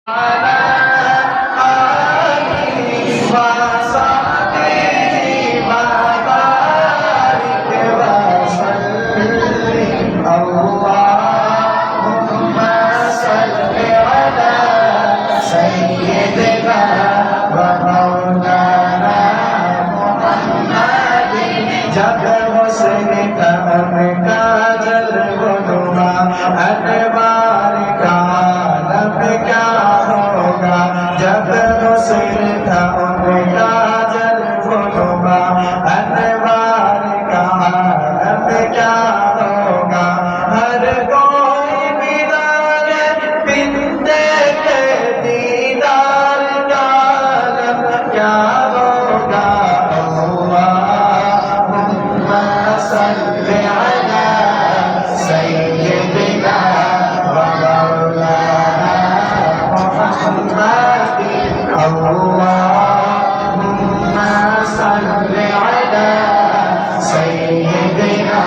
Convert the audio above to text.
على آله وصحبه وبارك وسلم اللهم صل على سيدنا ومولانا محمد जब हुस्न का काजल गुनुमा अनवार का आलम क्या होगा जब हुस्न का काजल गुनुमा अनवार का आलम क्या होगा हर कोई दीदार बिंदे के दीदार का आलम क्या होगा صل على سيدنا ومولانا محمد اللهم صل على سيدنا